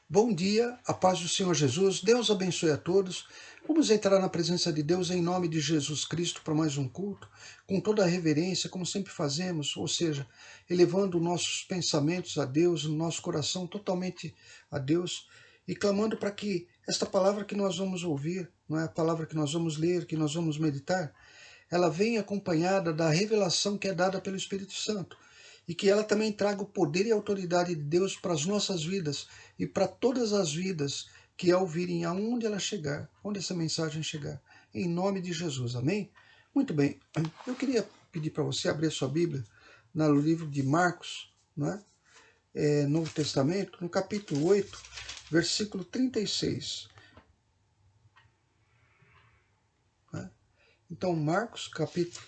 Bom dia, a paz do Senhor Jesus, Deus abençoe a todos. Vamos entrar na presença de Deus em nome de Jesus Cristo para mais um culto, com toda a reverência, como sempre fazemos, ou seja, elevando nossos pensamentos a Deus, no nosso coração totalmente a Deus, e clamando para que esta palavra que nós vamos ouvir, não é a palavra que nós vamos ler, que nós vamos meditar, ela venha acompanhada da revelação que é dada pelo Espírito Santo e que ela também traga o poder e a autoridade de Deus para as nossas vidas e para todas as vidas que a ouvirem aonde ela chegar, onde essa mensagem chegar, em nome de Jesus, amém? Muito bem, eu queria pedir para você abrir a sua Bíblia no livro de Marcos, não é? Novo Testamento, no capítulo 8, versículo 36. Né? Então, Marcos, capítulo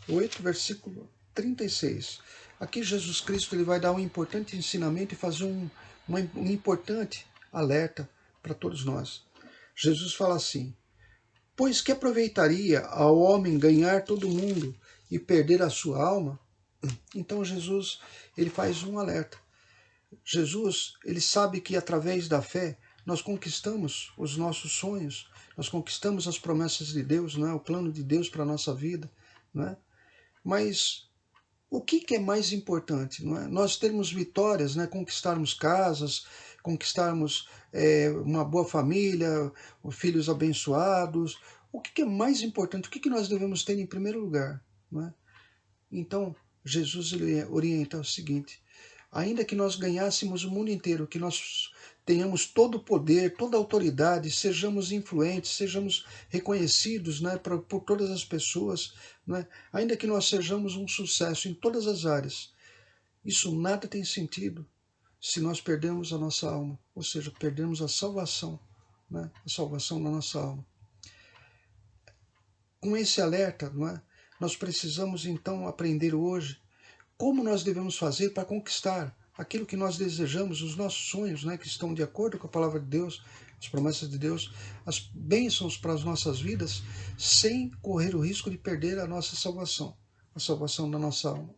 8, versículo 36. Aqui Jesus Cristo ele vai dar um importante ensinamento e fazer um importante alerta para todos nós. Jesus fala assim: pois que aproveitaria ao homem ganhar todo mundo e perder a sua alma? Então Jesus ele faz um alerta. Jesus ele sabe que através da fé nós conquistamos os nossos sonhos, nós conquistamos as promessas de Deus, não é? O plano de Deus para a nossa vida, não é? Mas o que é mais importante? Não é? Nós termos vitórias, né? Conquistarmos casas, conquistarmos uma boa família, filhos abençoados. O que é mais importante? O que nós devemos ter em primeiro lugar? Não é? Então, Jesus ele orienta o seguinte: ainda que nós ganhássemos o mundo inteiro, que nós tenhamos todo o poder, toda a autoridade, sejamos influentes, sejamos reconhecidos, né, por todas as pessoas, né, ainda que nós sejamos um sucesso em todas as áreas, isso nada tem sentido se nós perdermos a nossa alma, ou seja, perdermos a salvação, né, a salvação da nossa alma. Com esse alerta, não é, nós precisamos então aprender hoje como nós devemos fazer para conquistar aquilo que nós desejamos, os nossos sonhos, né, que estão de acordo com a palavra de Deus, as promessas de Deus, as bênçãos para as nossas vidas, sem correr o risco de perder a nossa salvação, a salvação da nossa alma.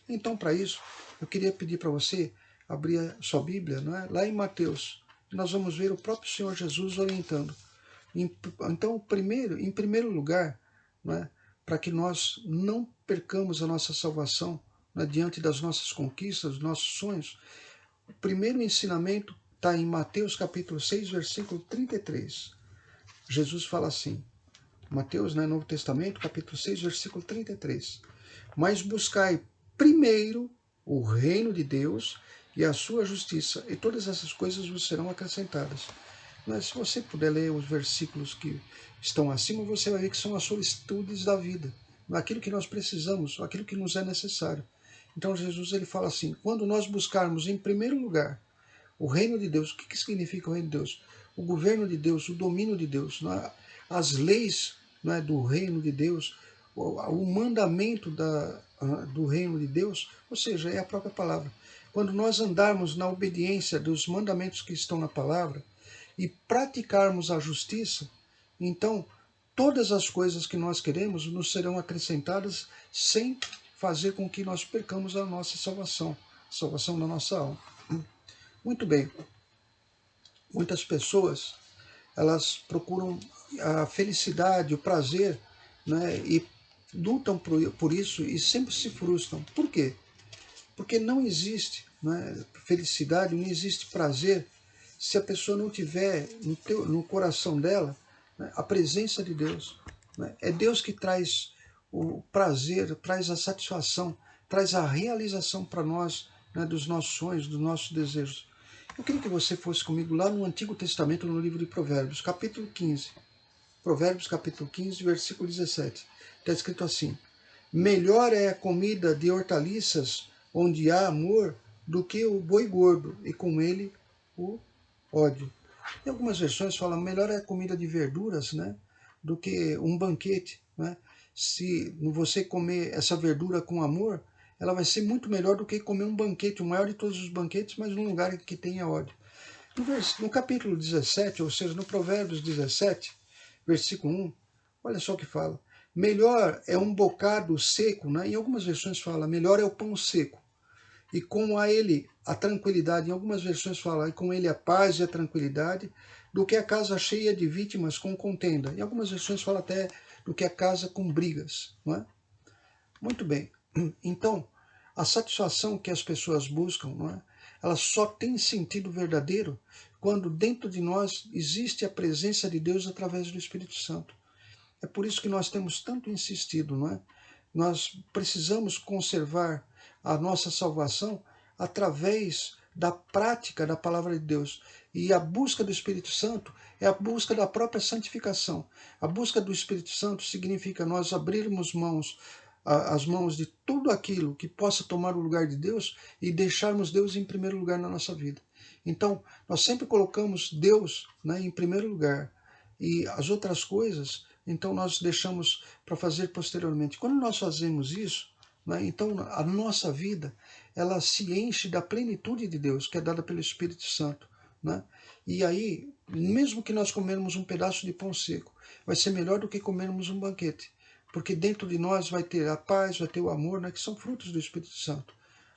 Então, para isso, eu queria pedir para você abrir a sua Bíblia, não é? Lá em Mateus, nós vamos ver o próprio Senhor Jesus orientando. Então, em primeiro lugar, não é? Para que nós não percamos a nossa salvação, né, diante das nossas conquistas, dos nossos sonhos, o primeiro ensinamento está em Mateus capítulo 6, versículo 33. Jesus fala assim, Mateus, né, Novo Testamento, capítulo 6, versículo 33. Mas buscai primeiro o reino de Deus e a sua justiça, e todas essas coisas vos serão acrescentadas. Mas se você puder ler os versículos que estão acima, você vai ver que são as solicitudes da vida, aquilo que nós precisamos, aquilo que nos é necessário. Então Jesus ele fala assim, quando nós buscarmos em primeiro lugar o reino de Deus, o que significa o reino de Deus? O governo de Deus, o domínio de Deus, as leis, do reino de Deus, o mandamento do reino de Deus, ou seja, é a própria palavra. Quando nós andarmos na obediência dos mandamentos que estão na palavra e praticarmos a justiça, então todas as coisas que nós queremos nos serão acrescentadas sem fazer com que nós percamos a nossa salvação, a salvação da nossa alma. Muito bem. Muitas pessoas, elas procuram a felicidade, o prazer, né, e lutam por isso e sempre se frustram. Por quê? Porque não existe, né, felicidade, não existe prazer se a pessoa não tiver no coração dela, né, a presença de Deus. Né? É Deus que traz o prazer, traz a satisfação, traz a realização para nós, né, dos nossos sonhos, dos nossos desejos. Eu queria que você fosse comigo lá no Antigo Testamento, no livro de Provérbios, capítulo 15. Provérbios, capítulo 15, versículo 17. Está escrito assim: melhor é a comida de hortaliças onde há amor do que o boi gordo, e com ele o ódio. Em algumas versões falam melhor é a comida de verduras, né, do que um banquete. Né? Se você comer essa verdura com amor, ela vai ser muito melhor do que comer um banquete, o maior de todos os banquetes, mas num lugar que tenha ódio. No capítulo 17, ou seja, no Provérbios 17, versículo 1, olha só o que fala. Melhor é um bocado seco, né? Em algumas versões fala, melhor é o pão seco, e com a ele a tranquilidade, em algumas versões fala, e com ele a paz e a tranquilidade, do que a casa cheia de vítimas com contenda. Em algumas versões fala até do que a casa com brigas, não é? Muito bem. Então, a satisfação que as pessoas buscam, não é? Ela só tem sentido verdadeiro quando dentro de nós existe a presença de Deus através do Espírito Santo. É por isso que nós temos tanto insistido, não é? Nós precisamos conservar a nossa salvação através da prática da palavra de Deus. E a busca do Espírito Santo é a busca da própria santificação. A busca do Espírito Santo significa nós abrirmos as mãos de tudo aquilo que possa tomar o lugar de Deus e deixarmos Deus em primeiro lugar na nossa vida. Então, nós sempre colocamos Deus, né, em primeiro lugar, e as outras coisas, então nós deixamos para fazer posteriormente. Quando nós fazemos isso, né, então a nossa vida ela se enche da plenitude de Deus, que é dada pelo Espírito Santo. Né? E aí, mesmo que nós comermos um pedaço de pão seco, vai ser melhor do que comermos um banquete, porque dentro de nós vai ter a paz, vai ter o amor, né, que são frutos do Espírito Santo.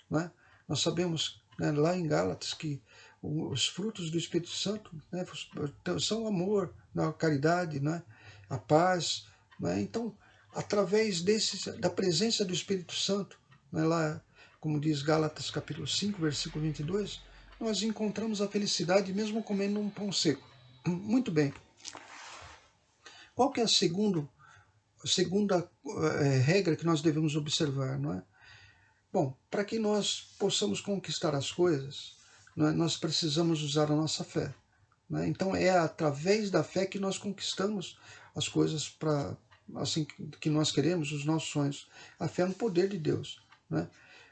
Né? Nós sabemos, né, lá em Gálatas que os frutos do Espírito Santo, né, são o amor, né, a caridade, né, a paz. Né? Então, através da presença do Espírito Santo, né, lá, como diz Gálatas capítulo 5, versículo 22, nós encontramos a felicidade mesmo comendo um pão seco. Muito bem. Qual que é a segunda regra que nós devemos observar? Não é? Bom, para que nós possamos conquistar as coisas, nós precisamos usar a nossa fé. Né? Então é através da fé que nós conquistamos as coisas para assim que nós queremos, os nossos sonhos. A fé é no poder de Deus. Né?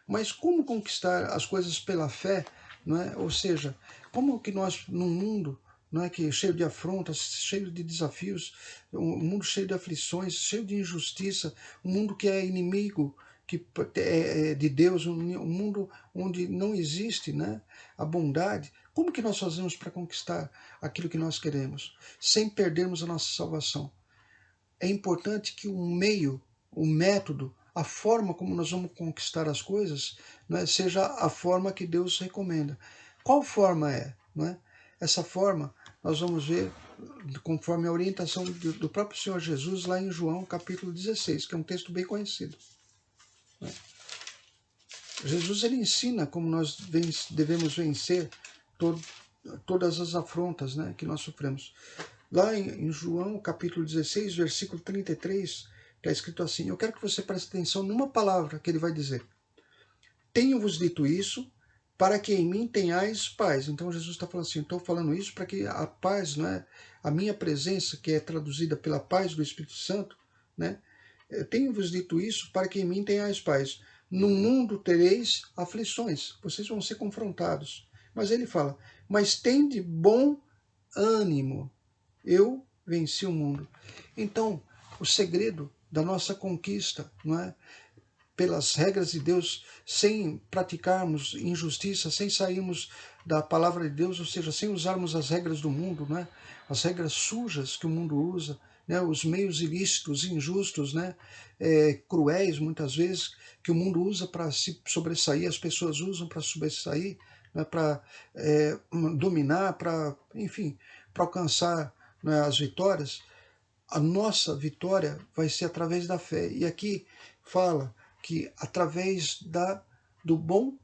Mas como conquistar as coisas pela fé? Né? Ou seja, como que nós, num mundo, não é, que é cheio de afrontas, cheio de desafios, um mundo cheio de aflições, cheio de injustiça, um mundo que é inimigo que é de Deus, um mundo onde não existe, né, a bondade, como que nós fazemos para conquistar aquilo que nós queremos, sem perdermos a nossa salvação? É importante que o meio, o método, a forma como nós vamos conquistar as coisas, né, seja a forma que Deus recomenda. Qual forma é? Né? Essa forma nós vamos ver conforme a orientação do próprio Senhor Jesus lá em João capítulo 16, que é um texto bem conhecido. Jesus ele ensina como nós devemos vencer todas as afrontas, né, que nós sofremos. Lá em João capítulo 16, versículo 33, está escrito assim, eu quero que você preste atenção numa palavra que ele vai dizer. Tenho-vos dito isso para que em mim tenhais paz. Então Jesus está falando assim, estou falando isso para que a paz, né, a minha presença, que é traduzida pela paz do Espírito Santo, né, tenho-vos dito isso para que em mim tenhais paz. No mundo tereis aflições, vocês vão ser confrontados. Mas ele fala, mas tende bom ânimo, eu venci o mundo. Então, o segredo da nossa conquista, não é? Pelas regras de Deus, sem praticarmos injustiça, sem sairmos da palavra de Deus, ou seja, sem usarmos as regras do mundo, né? As regras sujas que o mundo usa, né? Os meios ilícitos, injustos, né? Cruéis, muitas vezes, que o mundo usa para se sobressair, as pessoas usam para sobressair, né? Para dominar, para, enfim, para alcançar, né, as vitórias. A nossa vitória vai ser através da fé. E aqui fala que através do bom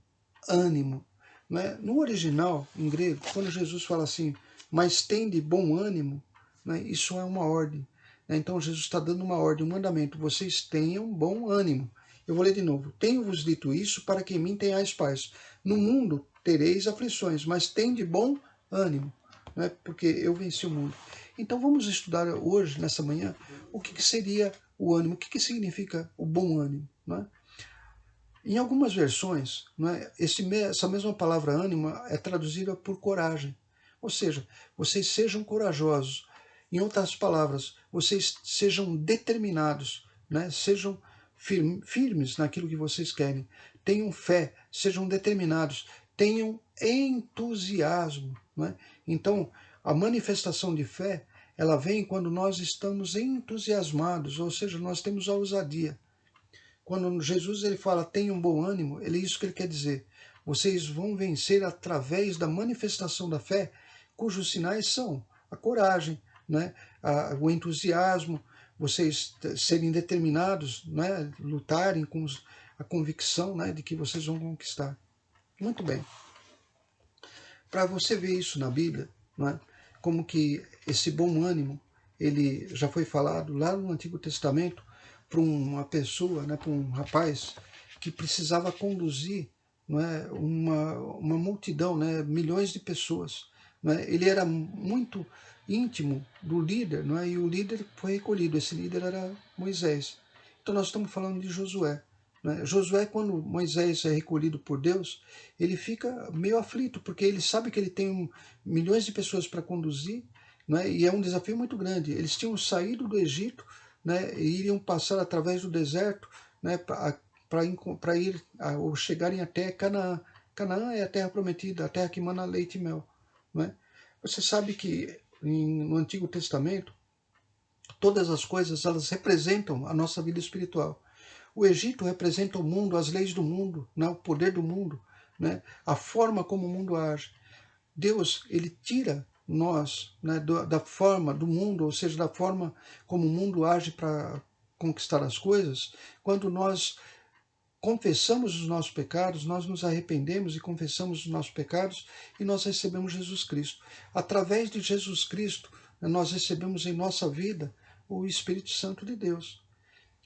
ânimo. Né? No original, em grego, quando Jesus fala assim, mas tem de bom ânimo, né, isso é uma ordem. Né? Então Jesus está dando uma ordem, um mandamento, vocês tenham bom ânimo. Eu vou ler de novo. Tenho-vos dito isso para que em mim tenhais paz. No mundo tereis aflições, mas tem de bom ânimo, né? Porque eu venci o mundo. Então vamos estudar hoje, nessa manhã, o que seria o ânimo, o que significa o bom ânimo. Né? Em algumas versões, né, essa mesma palavra ânimo é traduzida por coragem. Ou seja, vocês sejam corajosos. Em outras palavras, vocês sejam determinados, né, sejam firmes naquilo que vocês querem. Tenham fé, sejam determinados, tenham entusiasmo. Né? Então, a manifestação de fé, ela vem quando nós estamos entusiasmados, ou seja, nós temos a ousadia. Quando Jesus ele fala, tenha um bom ânimo, isso que ele quer dizer. Vocês vão vencer através da manifestação da fé, cujos sinais são a coragem, né? O entusiasmo, vocês serem determinados, né? Lutarem com a convicção, né? De que vocês vão conquistar. Muito bem. Para você ver isso na Bíblia, né? Como que esse bom ânimo, ele já foi falado lá no Antigo Testamento para uma pessoa, né? Para um rapaz que precisava conduzir, não é, uma multidão, né, milhões de pessoas. Não é? Ele era muito íntimo do líder, não é? E o líder foi recolhido. Esse líder era Moisés. Então nós estamos falando de Josué. Né? Josué, quando Moisés é recolhido por Deus, ele fica meio aflito, porque ele sabe que ele tem milhões de pessoas para conduzir, né? E é um desafio muito grande. Eles tinham saído do Egito, né, e iriam passar através do deserto, né, para ir ou chegarem até Canaã. Canaã é a terra prometida, a terra que mana leite e mel. Né? Você sabe que no Antigo Testamento, todas as coisas elas representam a nossa vida espiritual. O Egito representa o mundo, as leis do mundo, né? O poder do mundo, né? A forma como o mundo age. Deus, ele tira nós, né, da forma do mundo, ou seja, da forma como o mundo age para conquistar as coisas, quando nós confessamos os nossos pecados, nós nos arrependemos e confessamos os nossos pecados e nós recebemos Jesus Cristo. Através de Jesus Cristo, nós recebemos em nossa vida o Espírito Santo de Deus.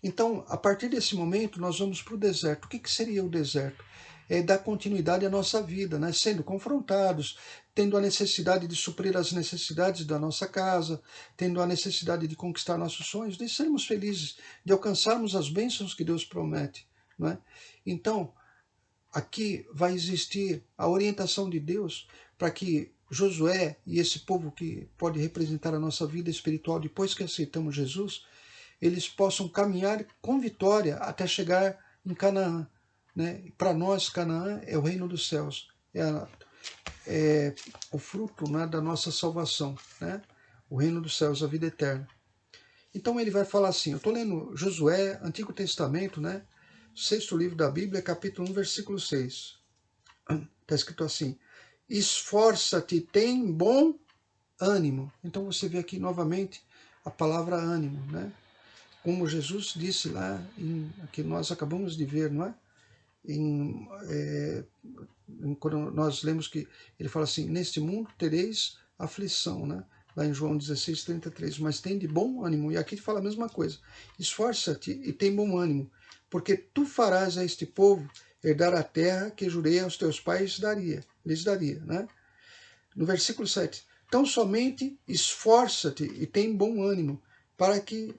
Então, a partir desse momento, nós vamos para o deserto. O que seria o deserto? É dar continuidade à nossa vida, né? Sendo confrontados, tendo a necessidade de suprir as necessidades da nossa casa, tendo a necessidade de conquistar nossos sonhos, de sermos felizes, de alcançarmos as bênçãos que Deus promete. Né? Então, aqui vai existir a orientação de Deus para que Josué e esse povo que pode representar a nossa vida espiritual depois que aceitamos Jesus, eles possam caminhar com vitória até chegar em Canaã. Né? Para nós, Canaã é o reino dos céus, é o fruto, né, da nossa salvação, né? O reino dos céus, a vida eterna. Então ele vai falar assim, eu estou lendo Josué, Antigo Testamento, né? Sexto livro da Bíblia, capítulo 1, versículo 6. Está escrito assim, esforça-te, tem bom ânimo. Então você vê aqui novamente a palavra ânimo, né? Como Jesus disse lá, que nós acabamos de ver, não é? Quando nós lemos que ele fala assim, neste mundo tereis aflição, né? Lá em João 16, 33, mas tem de bom ânimo. E aqui fala a mesma coisa, esforça-te e tem bom ânimo, porque tu farás a este povo herdar a terra que jurei aos teus pais lhes daria, né? No versículo 7, tão somente esforça-te e tem bom ânimo, para que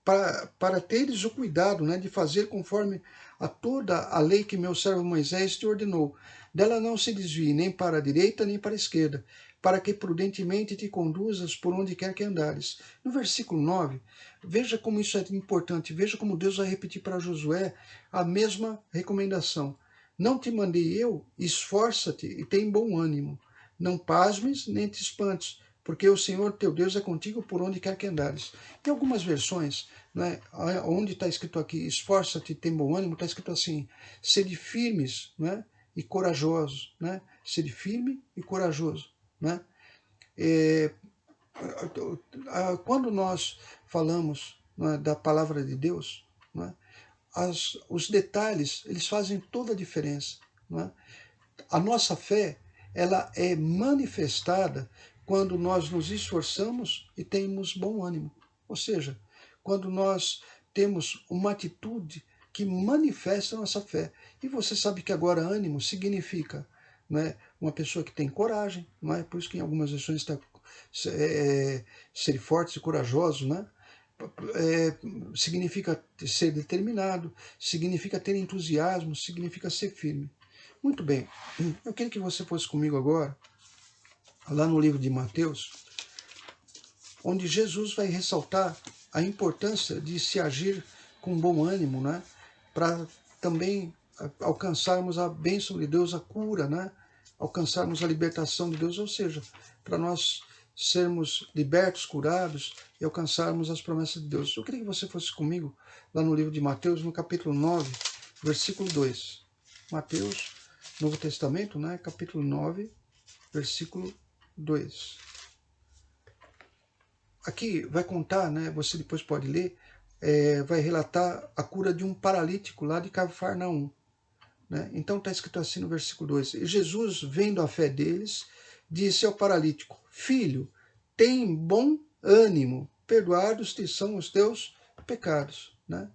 para teres o cuidado, né, de fazer conforme a toda a lei que meu servo Moisés te ordenou. Dela não se desvie nem para a direita nem para a esquerda, para que prudentemente te conduzas por onde quer que andares. No versículo 9, veja como isso é importante, veja como Deus vai repetir para Josué a mesma recomendação. Não te mandei eu? Esforça-te e tem bom ânimo. Não pasmes nem te espantes, porque o Senhor teu Deus é contigo por onde quer que andares. Em algumas versões, né, onde está escrito aqui, esforça-te, tem bom ânimo, está escrito assim, sede firmes, né, e corajosos. Né, sede firme e corajoso. Né. Quando nós falamos, né, da palavra de Deus, né, os detalhes, eles fazem toda a diferença. Né. A nossa fé, ela é manifestada quando nós nos esforçamos e temos bom ânimo. Ou seja, quando nós temos uma atitude que manifesta a nossa fé. E você sabe que agora ânimo significa, né, uma pessoa que tem coragem, não é? Por isso que em algumas versões está ser fortes e corajosos, né? Significa ser determinado, significa ter entusiasmo, significa ser firme. Muito bem, eu queria que você fosse comigo agora, lá no livro de Mateus, onde Jesus vai ressaltar a importância de se agir com bom ânimo, né? Para também alcançarmos a bênção de Deus, a cura, né? Alcançarmos a libertação de Deus, ou seja, para nós sermos libertos, curados e alcançarmos as promessas de Deus. Eu queria que você fosse comigo lá no livro de Mateus, no capítulo 9, versículo 2. Mateus, Novo Testamento, né? Capítulo 9, versículo 2. Aqui vai contar, né? Você depois pode ler, vai relatar a cura de um paralítico lá de Cafarnaum. Né? Então está escrito assim no versículo 2: E Jesus, vendo a fé deles, disse ao paralítico: Filho, tem bom ânimo, perdoados te são os teus pecados. Né?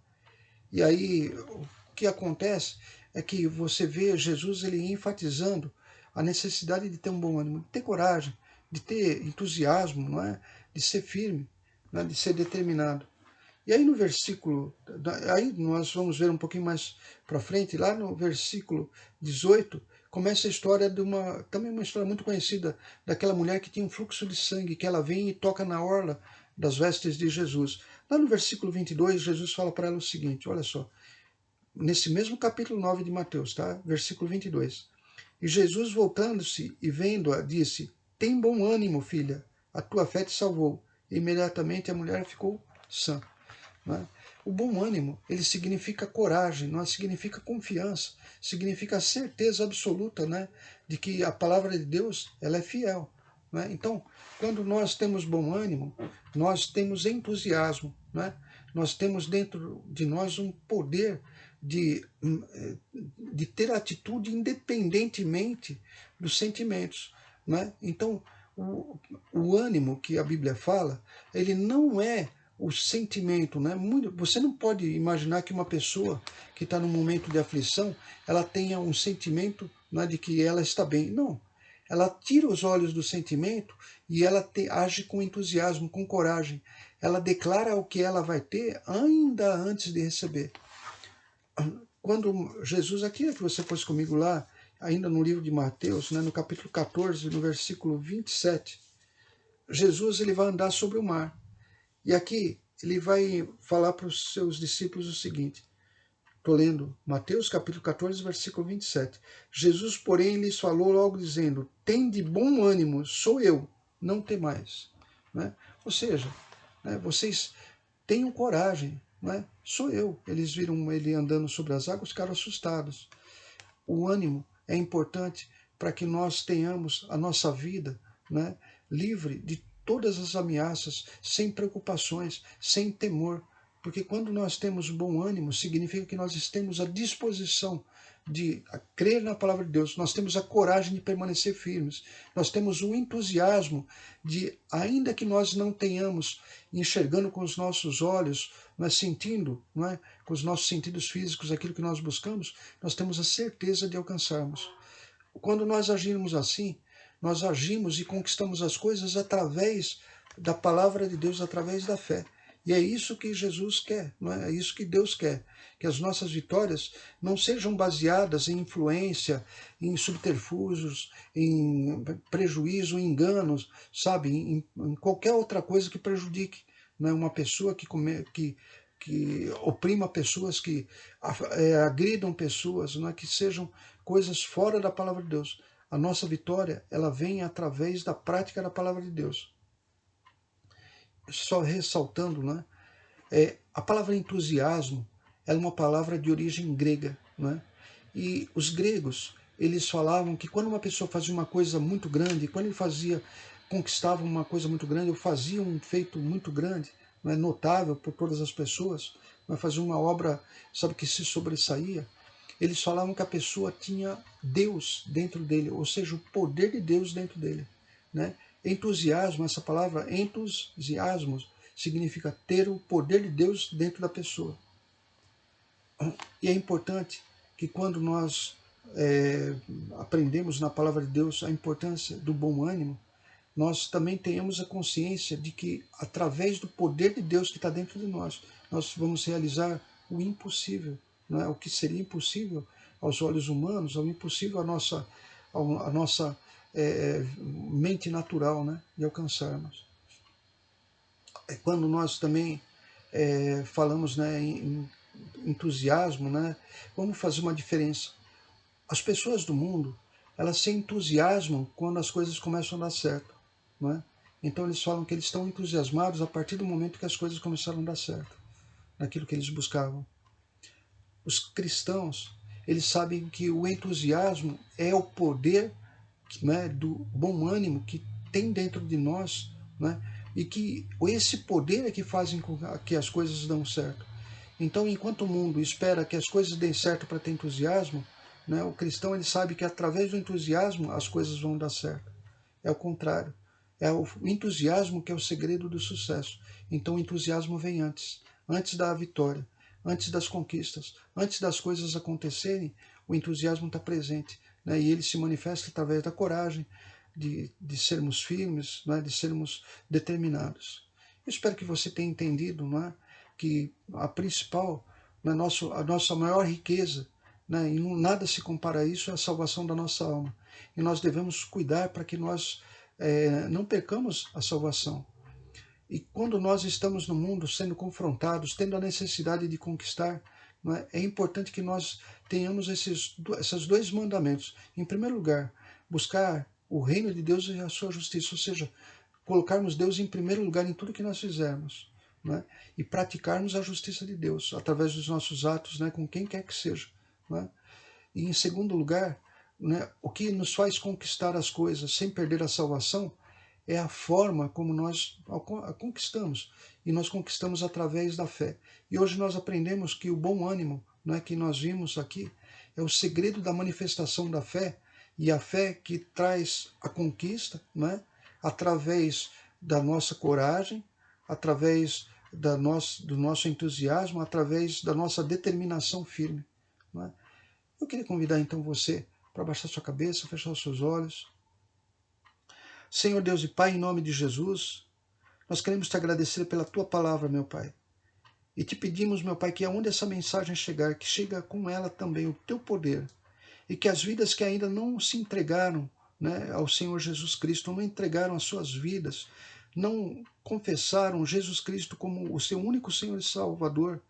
E aí o que acontece é que você vê Jesus ele enfatizando a necessidade de ter um bom ânimo, de ter coragem, de ter entusiasmo, não é? De ser firme, né? De ser determinado. E aí no versículo, aí nós vamos ver um pouquinho mais para frente, lá no versículo 18, começa a história de também uma história muito conhecida, daquela mulher que tinha um fluxo de sangue, que ela vem e toca na orla das vestes de Jesus. Lá no versículo 22, Jesus fala para ela o seguinte, olha só, nesse mesmo capítulo 9 de Mateus, tá? Versículo 22. E Jesus, voltando-se e vendo-a, disse: Tem bom ânimo, filha, a tua fé te salvou. E imediatamente a mulher ficou sã. Né? O bom ânimo, ele significa coragem, não significa confiança, significa certeza absoluta, né, de que a palavra de Deus ela é fiel. Né? Então, quando nós temos bom ânimo, nós temos entusiasmo, né? Nós temos dentro de nós um poder de ter atitude independentemente dos sentimentos. Né? Então, o ânimo que a Bíblia fala, ele não é o sentimento, né? Você não pode imaginar que uma pessoa que está num momento de aflição, ela tenha um sentimento, né, de que ela está bem. Não. Ela tira os olhos do sentimento e ela age com entusiasmo, com coragem. Ela declara o que ela vai ter ainda antes de receber. Quando Jesus, aqui que você pôs comigo lá, ainda no livro de Mateus, né, no capítulo 14, no versículo 27, Jesus ele vai andar sobre o mar. E aqui ele vai falar para os seus discípulos o seguinte, estou lendo Mateus capítulo 14, versículo 27. Jesus, porém, lhes falou logo dizendo, tende bom ânimo, sou eu, não temais. Né? Ou seja, né, vocês tenham coragem, né? Sou eu. Eles viram ele andando sobre as águas, ficaram assustados. O ânimo é importante para que nós tenhamos a nossa vida, né, livre de todas as ameaças, sem preocupações, sem temor. Porque quando nós temos bom ânimo, significa que nós estamos à disposição de crer na palavra de Deus, nós temos a coragem de permanecer firmes, nós temos o entusiasmo de, ainda que nós não tenhamos enxergando com os nossos olhos, mas sentindo, não é, com os nossos sentidos físicos aquilo que nós buscamos, nós temos a certeza de alcançarmos. Quando nós agimos assim, nós agimos e conquistamos as coisas através da palavra de Deus, através da fé. E é isso que Jesus quer, não é? É isso que Deus quer, que as nossas vitórias não sejam baseadas em influência, em subterfúgios, em prejuízo, em enganos, sabe, em qualquer outra coisa que prejudique, não é? Uma pessoa que oprima pessoas, que agridam pessoas, não é? Que sejam coisas fora da palavra de Deus. A nossa vitória, ela vem através da prática da palavra de Deus. Só ressaltando, né? A palavra entusiasmo é uma palavra de origem grega, né? E os gregos, eles falavam que quando uma pessoa fazia uma coisa muito grande, quando ele conquistava uma coisa muito grande, ou fazia um feito muito grande, não é, notável por todas as pessoas, mas fazia uma obra, sabe, que se sobressaía, eles falavam que a pessoa tinha Deus dentro dele, ou seja, o poder de Deus dentro dele. Né? Entusiasmo, essa palavra entusiasmo, significa ter o poder de Deus dentro da pessoa. E é importante que quando nós aprendemos na palavra de Deus a importância do bom ânimo, nós também tenhamos a consciência de que, através do poder de Deus que está dentro de nós, nós vamos realizar o impossível. Não é? O que seria impossível aos olhos humanos, ao impossível à nossa mente natural, né, de alcançarmos. É quando nós também falamos, né, em entusiasmo, né, vamos fazer uma diferença. As pessoas do mundo, elas se entusiasmam quando as coisas começam a dar certo. Não é? Então eles falam que eles estão entusiasmados a partir do momento que as coisas começaram a dar certo, naquilo que eles buscavam. Os cristãos, eles sabem que o entusiasmo é o poder, né, do bom ânimo que tem dentro de nós, né, e que esse poder é que faz com que as coisas dão certo. Então, enquanto o mundo espera que as coisas deem certo para ter entusiasmo, né, o cristão ele sabe que através do entusiasmo as coisas vão dar certo. É o contrário. É o entusiasmo que é o segredo do sucesso. Então o entusiasmo vem antes da vitória, antes das conquistas, antes das coisas acontecerem, o entusiasmo está presente, né? E ele se manifesta através da coragem, de sermos firmes, né? De sermos determinados. Eu espero que você tenha entendido, não é? Que a principal, né, a nossa maior riqueza, né, e nada se compara a isso, é a salvação da nossa alma. E nós devemos cuidar para que nós não percamos a salvação. E quando nós estamos no mundo sendo confrontados, tendo a necessidade de conquistar, não é importante que nós tenhamos esses dois mandamentos. Em primeiro lugar, buscar o reino de Deus e a sua justiça, ou seja, colocarmos Deus em primeiro lugar em tudo que nós fizermos, não é? E praticarmos a justiça de Deus através dos nossos atos, né, com quem quer que seja. Não é? E em segundo lugar, né, o que nos faz conquistar as coisas sem perder a salvação é a forma como nós a conquistamos. E nós conquistamos através da fé. E hoje nós aprendemos que o bom ânimo, né, que nós vimos aqui, é o segredo da manifestação da fé, e a fé que traz a conquista, né, através da nossa coragem, através do nosso entusiasmo, através da nossa determinação firme. Né? Eu queria convidar então você para baixar sua cabeça, fechar os seus olhos. Senhor Deus e Pai, em nome de Jesus, nós queremos te agradecer pela tua palavra, meu Pai. E te pedimos, meu Pai, que aonde essa mensagem chegar, que chega com ela também o teu poder. E que as vidas que ainda não se entregaram, né, ao Senhor Jesus Cristo, não entregaram as suas vidas, não confessaram Jesus Cristo como o seu único Senhor e Salvador,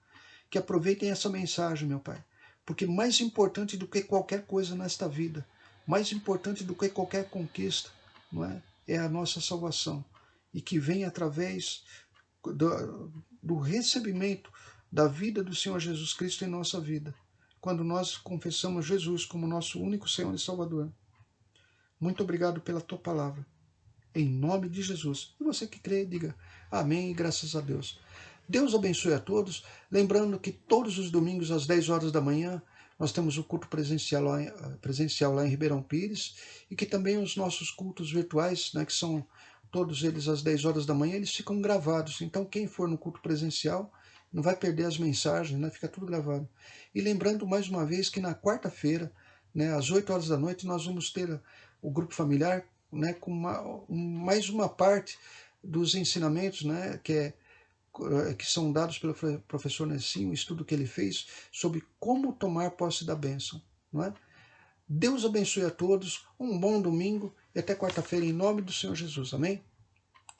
que aproveitem essa mensagem, meu Pai. Porque mais importante do que qualquer coisa nesta vida, mais importante do que qualquer conquista, não é? É a nossa salvação. E que vem através do recebimento da vida do Senhor Jesus Cristo em nossa vida. Quando nós confessamos Jesus como nosso único Senhor e Salvador. Muito obrigado pela tua palavra. Em nome de Jesus. E você que crê, diga amém e graças a Deus. Deus abençoe a todos. Lembrando que todos os domingos às 10 horas da manhã nós temos o culto presencial lá em Ribeirão Pires, e que também os nossos cultos virtuais, né, que são todos eles às 10 horas da manhã, eles ficam gravados. Então quem for no culto presencial não vai perder as mensagens, né, fica tudo gravado. E lembrando mais uma vez que na quarta-feira, né, às 8 horas da noite, nós vamos ter o grupo familiar, né, com mais uma parte dos ensinamentos, né, que são dados pelo professor Nessim, um estudo que ele fez sobre como tomar posse da bênção. Não é? Deus abençoe a todos, um bom domingo e até quarta-feira em nome do Senhor Jesus. Amém?